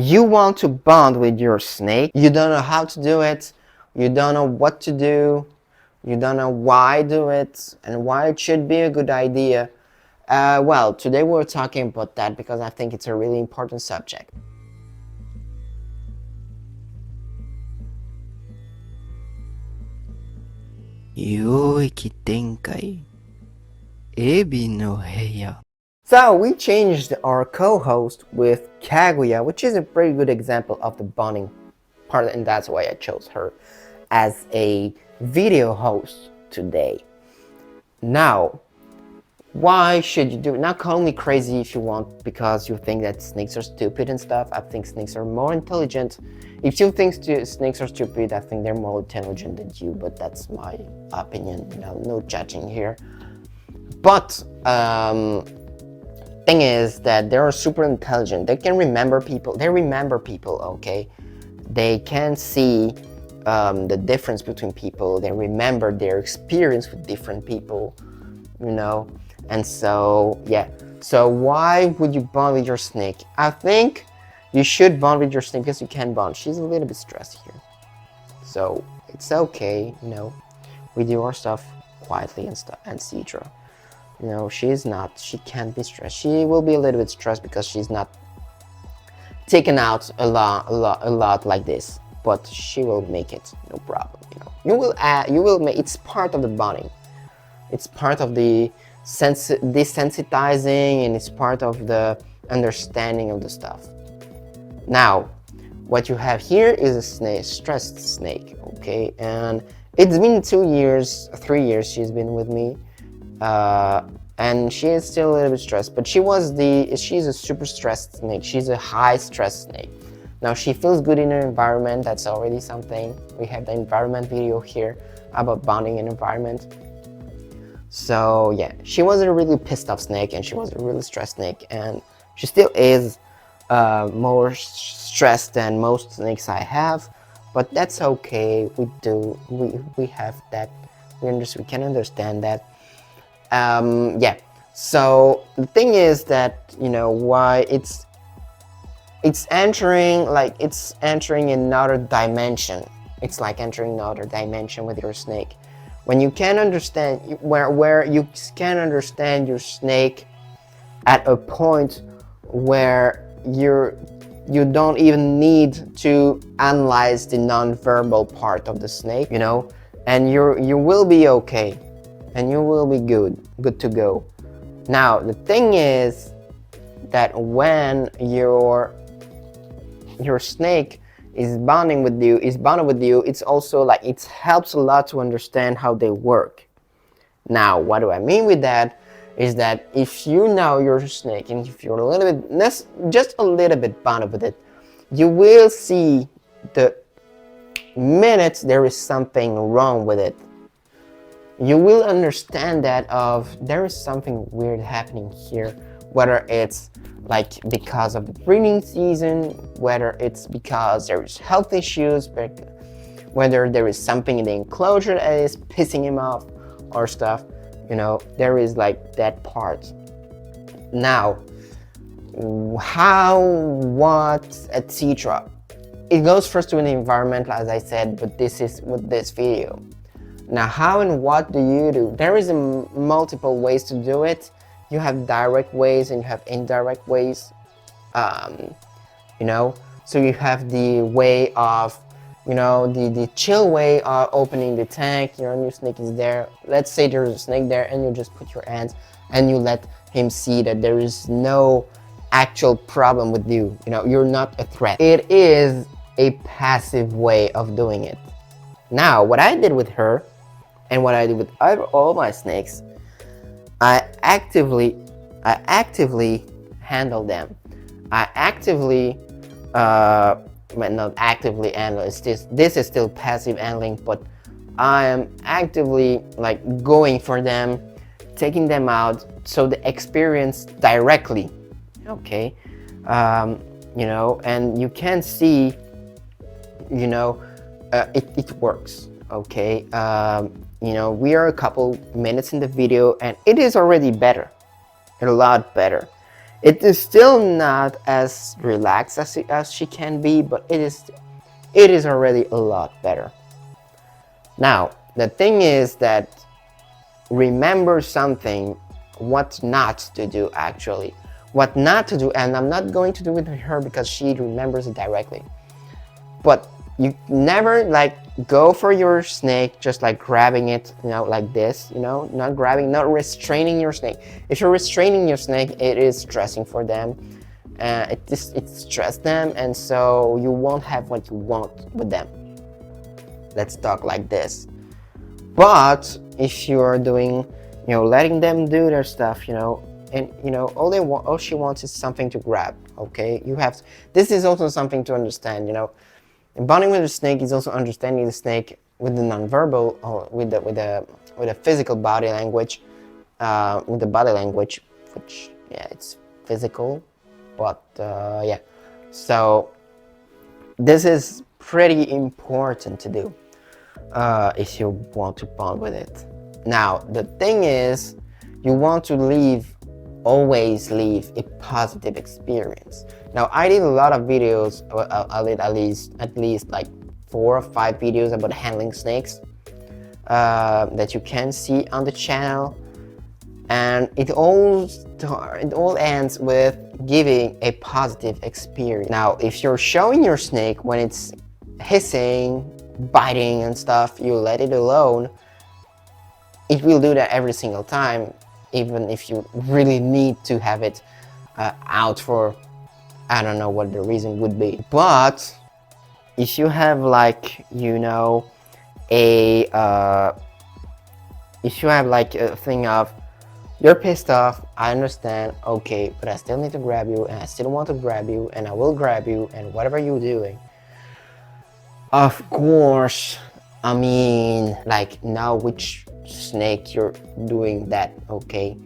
You want to bond with your snake. You don't know how to do it. You don't know what to do. You don't know why do it and why it should be a good idea. Well, today we're talking about that because I think it's a really important subject. Yoiki Tenkai Ebi no Heya. So we changed our co-host with Kaguya, which is a pretty good example of the bonding part, and that's why I chose her as a video host today. Now, why should you do it? Not call me crazy if you want because you think that snakes are stupid and stuff. I think snakes are more intelligent. If you think snakes are stupid, I think they're more intelligent than you, but that's my opinion, no judging here. But thing is that they are super intelligent. They can remember people. Okay? They can see the difference between people. They remember their experience with different people, And so, yeah. So why would you bond with your snake? I think you should bond with your snake because you can bond. She's a little bit stressed here. So it's okay, We do our stuff quietly and stuff. And Cedra, she can't be stressed. She will be a little bit stressed because she's not taken out a lot like this. But she will make it, no problem, You will make, it's part of the bonding. It's part of the desensitizing, and it's part of the understanding of the stuff. Now, what you have here is a snake, stressed snake, okay? And it's been 3 years she's been with me, and she is still a little bit stressed, but she's a super stressed snake. She's a high stress snake. Now she feels good in her environment. That's already something. We have the environment video here about bonding in environment. So yeah, she was a really pissed off snake, and she was a really stressed snake, and she still is more stressed than most snakes I have, but that's okay. We have that. We can understand that. Yeah. So the thing is that why it's entering another dimension. It's like entering another dimension with your snake. When you can understand where you can understand your snake at a point where you don't even need to analyze the non-verbal part of the snake, and you will be okay, and you will be good to go. Now the thing is that when your snake is bonding with you, it's also like it helps a lot to understand how they work. Now, what do I mean with that? Is that if you know your snake, and if you're just a little bit bonded with it, you will see the minute there is something wrong with it. You will understand that there is something weird happening here, whether it's like because of the breeding season, whether it's because there is health issues, whether there is something in the enclosure that is pissing him off or stuff, there is like that part. Now, how, what, etc. It goes first to an environmental, as I said, but this is with this video. Now, how and what do you do? There is multiple ways to do it. You have direct ways and you have indirect ways, So you have the way of, the chill way of opening the tank. Your snake is there. Let's say there's a snake there, and you just put your hands and you let him see that there is no actual problem with you. You're not a threat. It is a passive way of doing it. Now, what I did with her, and what I did with all my snakes, I actively handle them. I actively, not actively handle. This is still passive handling, but I am actively like going for them, taking them out, so the experience directly. Okay, and you can see, it works. Okay. We are a couple minutes in the video, and it is already better, a lot better. It is still not as relaxed as she can be, but it is already a lot better. Now, the thing is that remember something, what not to do actually. What not to do, and I'm not going to do it with her because she remembers it directly. But you never like go for your snake just like grabbing it, like this, not grabbing, not restraining your snake. If you're restraining your snake, it is stressing for them. It stressed them, and so you won't have what you want with them. Let's talk like this. But if you're doing, letting them do their stuff, and all she wants is something to grab. Okay, this is also something to understand. And bonding with the snake is also understanding the snake with the nonverbal, or with the physical body language, with the body language, which it's physical, but yeah. So this is pretty important to do if you want to bond with it. Now the thing is, you want to always leave a positive experience. Now I did a lot of videos, I did at least like 4 or 5 videos about handling snakes that you can see on the channel, and it all ends with giving a positive experience. Now if you're showing your snake when it's hissing, biting and stuff, you let it alone, it will do that every single time, even if you really need to have it out for, I don't know what the reason would be. But if you have like, if you have like a thing of, you're pissed off, I understand, okay, but I still need to grab you, and I still want to grab you, and I will grab you, and whatever you're doing. Of course, I mean, like, now which snake you're doing that, okay,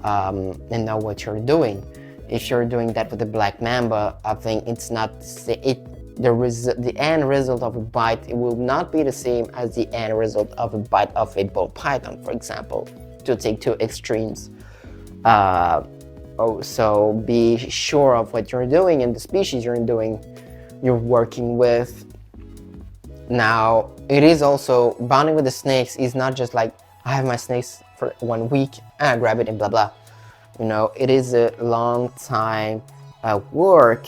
and know what you're doing. If you're doing that with the black mamba, I think it's not the end result of a bite, it will not be the same as the end result of a bite of a ball python, for example, to take two extremes. So be sure of what you're doing and the species you're working with. Now, it is also, bonding with the snakes is not just like, I have my snakes for 1 week and I grab it and blah blah. It is a long time work.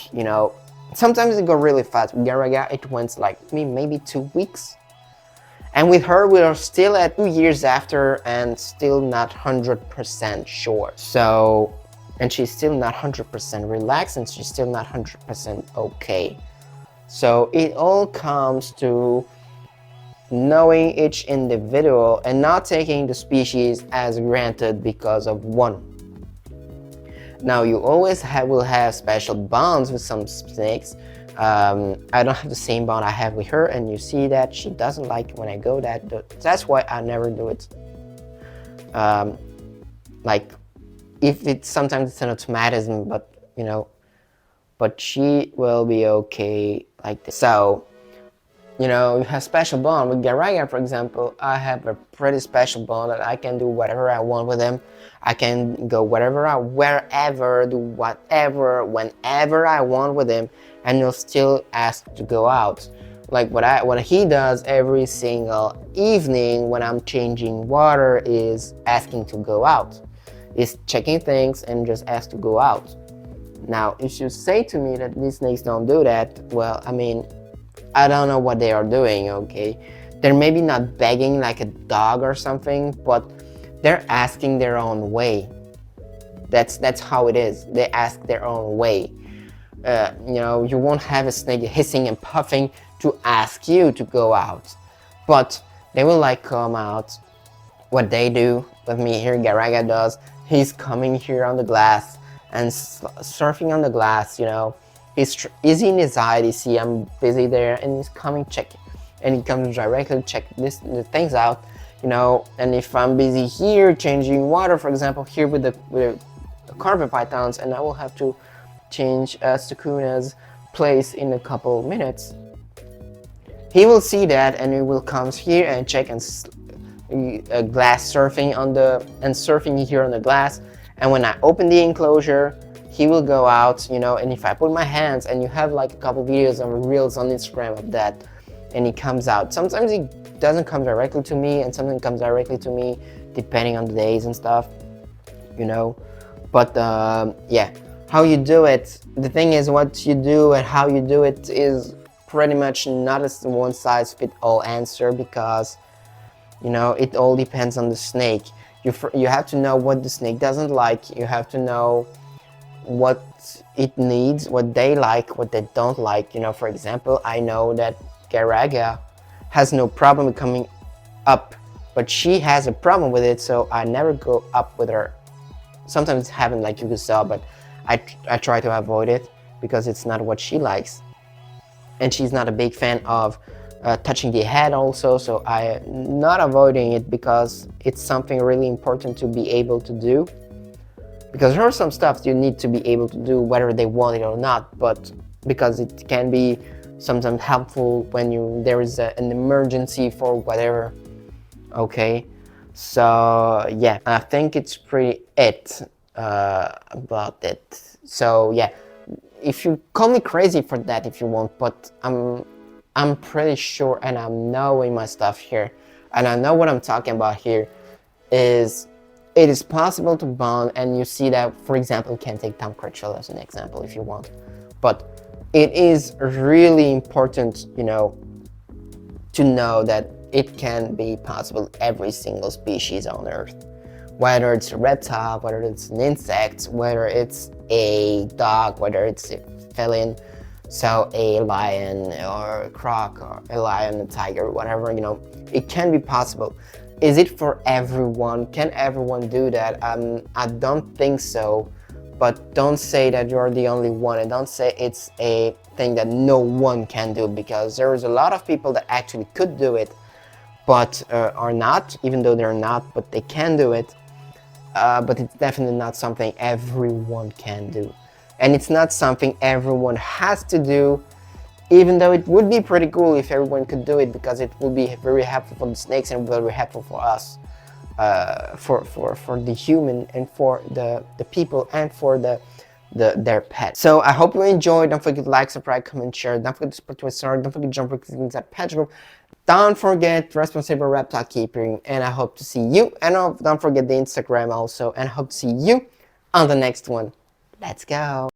Sometimes it goes really fast. With Garaga, it went like maybe 2 weeks. And with her, we are still at 2 years after and still not 100% sure. So, and she's still not 100% relaxed, and she's still not 100% okay. So it all comes to knowing each individual and not taking the species as granted because of one. Now you always will have special bonds with some snakes. I don't have the same bond I have with her, and you see that she doesn't like when I go that's why I never do it. Like, if sometimes it's an automatism, but she will be okay like this. So, you have special bond with Garaga, for example. I have a pretty special bond that I can do whatever I want with him. I can go wherever, do whatever, whenever I want with him, and he'll still ask to go out. Like what he does every single evening when I'm changing water is asking to go out. Is checking things and just ask to go out. Now, if you say to me that these snakes don't do that, well, I mean, I don't know what they are doing, okay? They're maybe not begging like a dog or something, but they're asking their own way. That's how it is. They ask their own way. You won't have a snake hissing and puffing to ask you to go out, but they will like come out. What they do with me here, Garaga does, he's coming here on the glass and surfing on the glass, He's in his eye, you see I'm busy there, and he's coming checking, and he comes directly check the things out, and if I'm busy here changing water, for example, here with the carpet pythons, and I will have to change Sukuna's place in a couple minutes, he will see that and he will come here and check and glass surfing surfing here on the glass. And when I open the enclosure, he will go out, you know, and if I put my hands, and you have like a couple videos and reels on Instagram of that, and he comes out. Sometimes he doesn't come directly to me, and sometimes comes directly to me, depending on the days and stuff, you know. But yeah, how you do it, the thing is, what you do and how you do it is pretty much not a one size fit all answer, because, you know, it all depends on the snake. You have to know what the snake doesn't like. You have to know what it needs, what they like, what they don't like. You know, for example, I know that Garaga has no problem with coming up, but she has a problem with it, so I never go up with her. Sometimes it's happened, like you saw, but I try to avoid it because it's not what she likes, and she's not a big fan of touching the head also, so I'm not avoiding it because it's something really important to be able to do, because there are some stuff you need to be able to do whether they want it or not, but because it can be sometimes helpful when there is an emergency for whatever. Okay, so yeah, I think it's pretty it about it. So yeah, if you call me crazy for that if you want, but I'm pretty sure, and I'm knowing my stuff here, and I know what I'm talking about here, is it is possible to bond. And you see that, for example, you can take Tom Critchell as an example if you want, but it is really important, you know, to know that it can be possible every single species on Earth, whether it's a reptile, whether it's an insect, whether it's a dog, whether it's a feline, so a lion or a croc, or a lion, a tiger, whatever, you know, it can be possible. Is it for everyone? Can everyone do that? I don't think so, but don't say that you're the only one, and don't say it's a thing that no one can do, because there's a lot of people that actually could do it, but are not, even though they're not, but they can do it. But it's definitely not something everyone can do. And it's not something everyone has to do, even though it would be pretty cool if everyone could do it, because it would be very helpful for the snakes and very helpful for us, for the human, and for the people, and for their pets. So I hope you enjoyed. Don't forget to like, subscribe, comment, share. Don't forget to support to us. Don't forget to jump into that pet group. Don't forget responsible reptile keeping, and I hope to see you. And don't forget the Instagram also, and I hope to see you on the next one. Let's go.